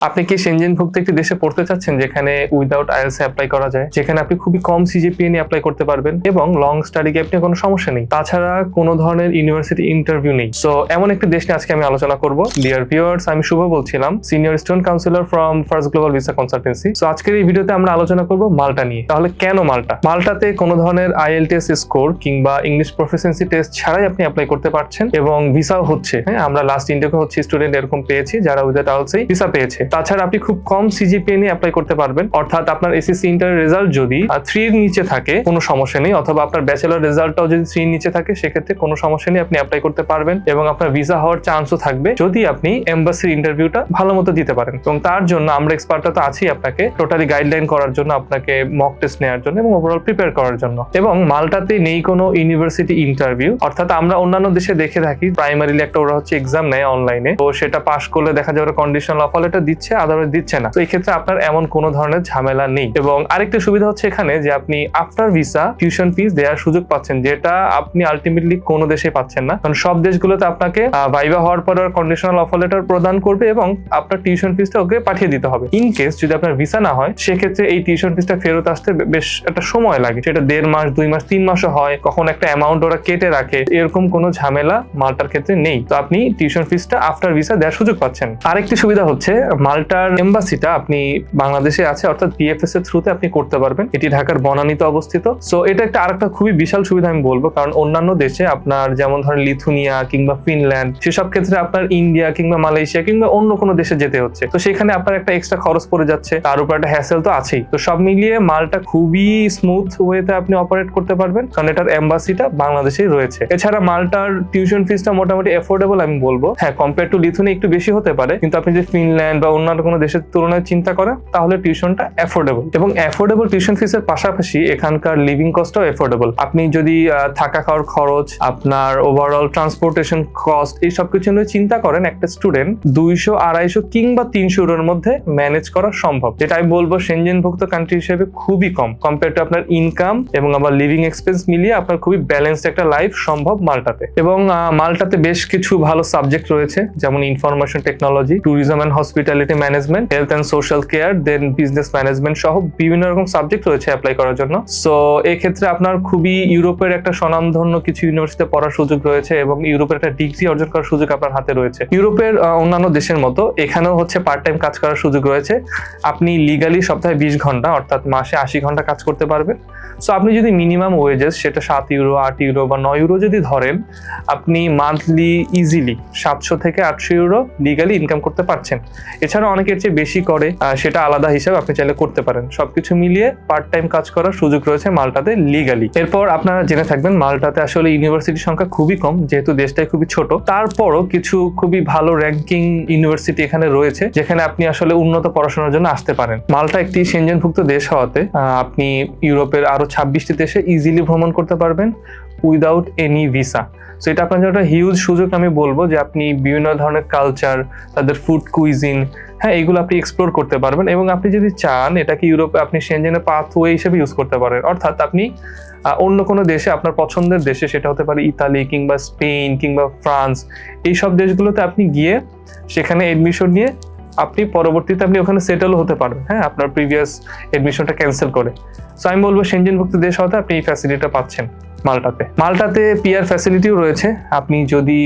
আপনি কি সেনজেনভুক্ত একটি দেশে পড়তে চাচ্ছেন যেখানে উইদাউট আইএলটিএস অ্যাপ্লাই করা যায়, যেখানে আপনি খুবই কম সিজিপিএ নিয়ে অ্যাপ্লাই করতে পারবেন এবং লং স্টাডি গ্যাপ নিয়ে কোনো সমস্যা নেই, তাছাড়া কোনো ধরনের ইউনিভার্সিটি ইন্টারভিউ নেই। সো এমন একটি দেশ নিয়ে আজকে আমি আলোচনা করব। ডিয়ার ভিউয়ার্স, আমি শুভ বলছিলাম, senior student councillor from first global visa consultancy. So আজকের এই ভিডিওতে আমরা আলোচনা করব মাল্টা নিয়ে। তাহলে কেন মাল্টা? মাল্টাতে কোনো ধরনের আইএলটিএস স্কোর কিংবা ইংলিশ প্রফিসিয়েন্সি টেস্ট ছাড়াই আপনি অ্যাপ্লাই করতে পারছেন এবং ভিসাও হচ্ছে। হ্যাঁ, আমরা লাস্ট ইন্ডিয়াকে হচ্ছে স্টুডেন্ট এরকম পেয়েছি যারা উইদাউট আইএলটিএস ভিসা পেয়েছে। তাছাড়া আপনি খুব কম সিজিপিএ নিয়ে অ্যাপ্লাই করতে পারবেন, অর্থাৎ আপনার এসএসসি ইন্টার রেজাল্ট যদি 3 এর নিচে থাকে কোনো সমস্যা নেই, অথবা আপনার ব্যাচেলর রেজাল্টটাও যদি 3 এর নিচে থাকে সেক্ষেত্রে কোনো সমস্যা নেই, আপনি অ্যাপ্লাই করতে পারবেন এবং আপনার ভিসা হওয়ার চান্সও থাকবে যদি আপনি এম্বাসির ইন্টারভিউটা ভালো মতো দিতে পারেন। এবং তার জন্য আমরা এক্সপার্টরা তো আছি আপনাকে টোটালি গাইডলাইন করার জন্য, আপনাকে মক টেস্ট নেওয়ার জন্য এবং ওভারঅল প্রিপেয়ার করার জন্য। এবং মাল্টাতে নেই কোনো ইউনিভার্সিটি ইন্টারভিউ, অর্থাৎ আমরা অন্যান্য দেশে দেখে থাকি প্রাইমারিলি একটা ওরা হচ্ছে এক্সাম নেয় অনলাইনে, তো সেটা পাস করলে দেখা যায় ওরা কন্ডিশনাল অফার লেটার দিচ্ছে, আদারওয়াইজ দিচ্ছে না। তো এই ক্ষেত্রে আপনার এমন কোনো ধরনের ঝামেলা নেই। এবং আরেকটা সুবিধা হচ্ছে এখানে যে আপনি আফটার ভিসা টিউশন ফিস দেওয়ার সুযোগ পাচ্ছেন, যেটা আপনি আলটিমেটলি কোনো দেশে পাচ্ছেন না, কারণ সব দেশগুলোতে আপনাকে ভাইভা হওয়ার পর কন্ডিশনাল অফার লেটার প্রদান করবে এবং আপনার টিউশন ফিসটা ওকে পাঠিয়ে দিতে হবে। ইন কেস যদি আপনার ভিসা না হয় সেক্ষেত্রে এই টিউশন ফিসটা ফেরত আসতে বেশ একটা সময় লাগে, সেটা 1.5 মাস 2 মাস 3 মাসও হয়, কখন একটা অ্যামাউন্ট ওরা কেটে রাখে, এরকম কোনো ঝামেলা মাল্টার ক্ষেত্রে নেই। তো আপনি টিউশন ফিসটা আফটার ভিসা দেওয়ার সুযোগ পাচ্ছেন। আরেকটি সুবিধা হচ্ছে মাল্টার এম্বাসিটা আপনি বাংলাদেশে আছে, অর্থাৎ পিএফএস এর থ্রুতে আপনি করতে পারবেন। এটি ঢাকার বনানীতে অবস্থিত। সো এটা একটা আরেকটা খুবই বিশাল সুবিধা আমি বলবো, কারণ অন্যান্য দেশে আপনার যেমন ধরেন লিথুনিয়া কিংবা ফিনল্যান্ড, সেসব ক্ষেত্রে আপনার ইন্ডিয়া কিংবা মালয়েশিয়া কিংবা অন্য কোনো দেশে যেতে হচ্ছে, তো সেখানে আপনার একটা এক্সট্রা খরচ পড়ে যাচ্ছে, তার উপর একটা হ্যাসেল তো আছেই। তো সব মিলিয়ে মালটা খুবই স্মুথ ওয়েতে আপনি অপারেট করতে পারবেন, কারণ এটার এম্বাসিটা বাংলাদেশেই রয়েছে। এছাড়া মালটার টিউশন ফিসটা মোটামুটি এফোর্ডেবল আমি বলবো। হ্যাঁ, কম্পেয়ার টু লিথুনিয়া একটু বেশি হতে পারে, কিন্তু আপনি যদি ফিনল্যান্ড বা অন্যান্য কোনো দেশের তুলনায় চিন্তা করেন তাহলে টিউশনটা এফোর্ডেবল। এবং এফোর্ডেবল টিউশন ফিসের পাশাপাশি এখানকার লিভিং কস্টটাও এফোর্ডেবল। আপনি যদি থাকা খাওয়ার খরচ, আপনার ওভারঅল ট্রান্সপোর্টেশন কস্ট, এই সবকিছু নিয়ে চিন্তা করেন, একটা স্টুডেন্ট 200, 250 কিংবা 300 ইউরোর মধ্যে ম্যানেজ করা সম্ভব, যেটা আমি বলবো সেনজেনভুক্ত কান্ট্রি হিসেবে খুবই কম কম্পেয়ার টু আপনার ইনকাম এবং আবার লিভিং এক্সপেন্স মিলিয়ে আপনার খুবই ব্যালেন্সড একটা লাইফ সম্ভব মাল্টাতে। এবং মাল্টাতে বেশ কিছু ভালো সাবজেক্ট রয়েছে, যেমন information technology, tourism and hospitality management, health and social care, then business management সহ বিভিন্ন রকম সাবজেক্ট রয়েছে অ্যাপ্লাই করার জন্য। সো এই ক্ষেত্রে আপনার খুবই ইউরোপের একটা স্বনামধন্য কিছু ইউনিভার্সিটিতে পড়ার সুযোগ রয়েছে এবং ইউরোপের একটা ডিগ্রি অর্জন করার সুযোগ আপনার হাতে রয়েছে। ইউরোপের অন্যান্য দেশের মতো এখানেও হচ্ছে পার্ট টাইম কাজ করার সুযোগ রয়েছে। আপনি লিগালি সপ্তাহে 20 ঘন্টা অর্থাৎ মাসে 80 ঘন্টা কাজ করতে পারবেন। সো আপনি যদি মিনিমাম ওয়েজেস সেটা 7 ইউরো, 8 ইউরো বা 9 ইউরো যদি ধরেন, আপনি মান্থলি ইজিলি 700 থেকে 800 ইউরো লিগালি ইনকাম করতে পারছেন। এছাড়া অনেকের চেয়ে বেশি করে, সেটা আলাদা হিসাবে আপনি চাইলে করতে পারেন। সবকিছু মিলিয়ে পার্ট টাইম কাজ করার সুযোগ রয়েছে মাল্টাতে লিগালি। এরপর আপনারা জেনে থাকবেন মাল্টাতে আসলে ইউনিভার্সিটির সংখ্যা খুবই কম, যেহেতু দেশটাই খুবই ছোট। তারপরও কিছু খুবই ভালো র্যাঙ্কিং ইউনিভার্সিটি এখানে রয়েছে, যেখানে আপনি আসলে উন্নত পড়াশোনার জন্য আসতে পারেন। মাল্টা একটি সেনজেনভুক্ত দেশ হওয়াতে আপনি ইউরোপের আরো 26টি দেশে ইজিলি ভ্রমণ করতে পারবেন উইদাউট এনি ভিসা। সো এটা আপনার জন্য একটা হিউজ সুযোগ আমি বলবো, যে আপনি বিভিন্ন ধরনের কালচার, তাদের ফুড কুইজিন, হ্যাঁ, এগুলো আপনি এক্সপ্লোর করতে পারবেন। এবং আপনি যদি চান এটাকে ইউরোপে আপনি সেনজেনের পাথওয়ে হিসেবে ইউজ করতে পারেন, অর্থাৎ আপনি অন্য কোনো দেশে, আপনার পছন্দের দেশে, সেটা হতে পারে ইতালি কিংবা স্পেন কিংবা ফ্রান্স, এই সব দেশগুলোতে আপনি গিয়ে সেখানে এডমিশন নিয়ে আপনি পরবর্তীতে আপনি ওখানে সেটেল হতে পারবেন, হ্যাঁ, আপনার প্রিভিয়াস এডমিশনটা ক্যান্সেল করে। সো আমি বলবো সেনজেনভুক্ত দেশ হতে আপনি এই ফ্যাসিলিটিটা পাচ্ছেন মাল্টাতে পিআর ফ্যাসিলিটিও রয়েছে। আপনি যদি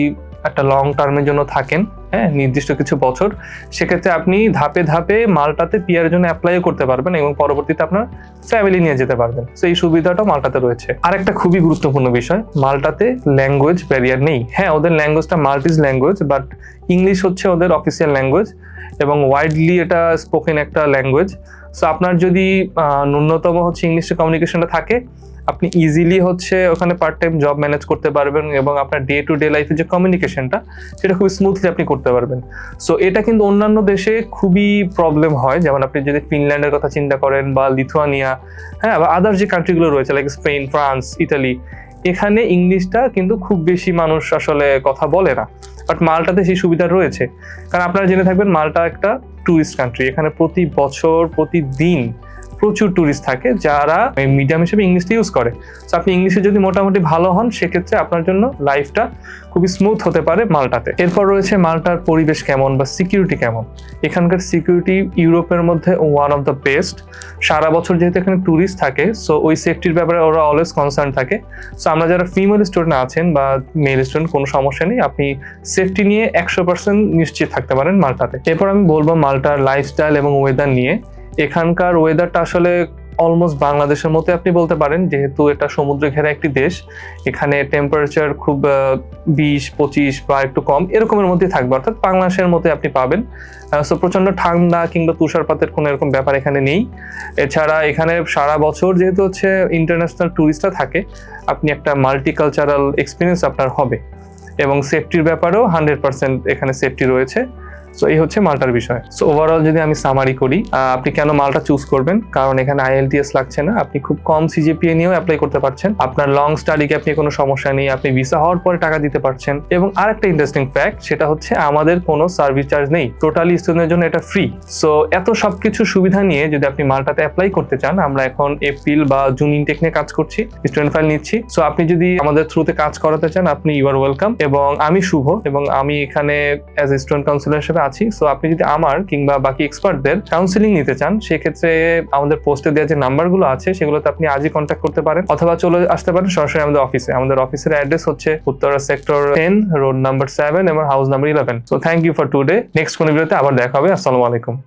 একটা লং টার্মের জন্য থাকেন, হ্যাঁ, নির্দিষ্ট কিছু বছর, সেক্ষেত্রে আপনি ধাপে ধাপে মাল্টাতে পিআর জন্য অ্যাপ্লাইও করতে পারবেন এবং পরবর্তীতে আপনার ফ্যামিলি নিয়ে যেতে পারবেন। তো এই সুবিধাটা মাল্টাতে রয়েছে। আর একটা খুবই গুরুত্বপূর্ণ বিষয়, মাল্টাতে ল্যাঙ্গুয়েজ ব্যারিয়ার নেই। হ্যাঁ, ওদের ল্যাঙ্গুয়েজটা মাল্টিজ ল্যাঙ্গুয়েজ, বাট ইংলিশ হচ্ছে ওদের অফিসিয়াল ল্যাঙ্গুয়েজ এবং ওয়াইডলি এটা স্পোকেন একটা ল্যাঙ্গুয়েজ। সো আপনার যদি ন্যূনতম হচ্ছে ইংলিশে কমিউনিকেশনটা থাকে, আপনি ইজিলি হচ্ছে ওখানে পার্ট টাইম জব ম্যানেজ করতে পারবেন এবং আপনার ডে টু ডে লাইফের যে কমিউনিকেশনটা সেটা খুবই স্মুথলি আপনি করতে পারবেন। সো এটা কিন্তু অন্যান্য দেশে খুবই প্রবলেম হয়, যেমন আপনি যদি ফিনল্যান্ডের কথা চিন্তা করেন বা লিথুয়ানিয়া, হ্যাঁ, বা আদার যে কান্ট্রিগুলো রয়েছে লাইক স্পেন, ফ্রান্স, ইতালি, এখানে ইংলিশটা কিন্তু খুব বেশি মানুষ আসলে কথা বলে না। বাট মাল্টাতে সেই সুবিধা রয়েছে, কারণ আপনারা জেনে থাকবেন মাল্টা একটা ট্যুরিস্ট কান্ট্রি। এখানে প্রতি বছর প্রতিদিন প্রচুর ট্যুরিস্ট থাকে যারা মিডিয়াম হিসেবে ইংলিশটা ইউজ করে। তো আপনি ইংলিশে যদি মোটামুটি ভালো হন সেক্ষেত্রে আপনার জন্য লাইফটা খুবই স্মুথ হতে পারে মাল্টাতে। এরপর রয়েছে মাল্টার পরিবেশ কেমন বা সিকিউরিটি কেমন। এখানকার সিকিউরিটি ইউরোপের মধ্যে ওয়ান অফ দ্য বেস্ট। সারা বছর যেহেতু এখানে ট্যুরিস্ট থাকে, সো ওই সেফটির ব্যাপারে ওরা অলওয়েজ কনসার্ন থাকে। সো আমরা যারা ফিমেল স্টুডেন্ট আছেন বা মেল স্টুডেন্ট, কোনো সমস্যা নেই, আপনি সেফটি নিয়ে 100% নিশ্চিত থাকতে পারেন মাল্টাতে। এরপর আমি বলবো মাল্টার লাইফস্টাইল এবং ওয়েদার নিয়ে। এখানকার ওয়েদারটা আসলে অলমোস্ট বাংলাদেশের মতো আপনি বলতে পারেন, যেহেতু এটা সমুদ্র ঘেরা একটি দেশ। এখানে টেম্পারেচার খুব 20-25 বা একটু কম এরকমের মধ্যে থাকবে, অর্থাৎ বাংলাদেশের মতো আপনি পাবেন। সো প্রচন্ড ঠান্ডা কিংবা তুষারপাতের কোনো এরকম ব্যাপার এখানে নেই। এছাড়া এখানে সারা বছর যেহেতু হচ্ছে ইন্টারন্যাশনাল ট্যুরিস্টরা থাকে, আপনি একটা মাল্টিকালচারাল এক্সপিরিয়েন্স আপনার হবে এবং সেফটির ব্যাপারেও 100% এখানে সেফটি রয়েছে। সো এই হচ্ছে মাল্টার বিষয়। সো ওভারঅল যদি আমি সামারি করি, আপনি কেন মাল্টা চুজ করবেন, কারণ এখানে IELTS লাগছে না, আপনি খুব কম CGPA নিয়েও অ্যাপ্লাই করতে পারছেন, আপনার লং স্টাডি গ্যাপ নিয়ে কোনো সমস্যা নেই, আপনি ভিসা হওয়ার পরে টাকা দিতে পারছেন, এবং আরেকটা ইন্টারেস্টিং ফ্যাক্ট সেটা হচ্ছে আমাদের কোনো সার্ভিস চার্জ নেই, টোটালি স্টুডেন্টের জন্য এটা ফ্রি। সো এত সবকিছু সুবিধা নিয়ে যদি আপনি মাল্টাতে অ্যাপ্লাই করতে চান, আমরা এখন এপ্রিল বা জুন ইনটেক নিয়ে কাজ করছি, স্টুডেন্ট ফাইল নিচ্ছি। সো আপনি যদি আমাদের থ্রুতে কাজ করাতে চান, আপনি ইউ আর ওয়েলকাম। এবং আমি শুভ, এবং আমি এখানে অ্যাজ এ স্টুডেন্ট কাউন্সিলর হিসেবে আছি। সো আপনি যদি আমার কিংবা বাকি এক্সপার্টদের কাউন্সিলিং নিতে চান, সেক্ষেত্রে আমাদের পোস্টে দেওয়া যে নাম্বারগুলো আছে সেগুলোতে আপনি আজই কন্ট্যাক্ট করতে পারেন, অথবা চলে আসতে পারেন সরাসরি আমাদের অফিসে। আমাদের অফিসের অ্যাড্রেস হচ্ছে উত্তরা সেক্টর 10, রোড নাম্বার 7 এবং house number 11। So thank you for today. Next কোনো ভিডিওতে আবার দেখা হবে। আসসালামু আলাইকুম।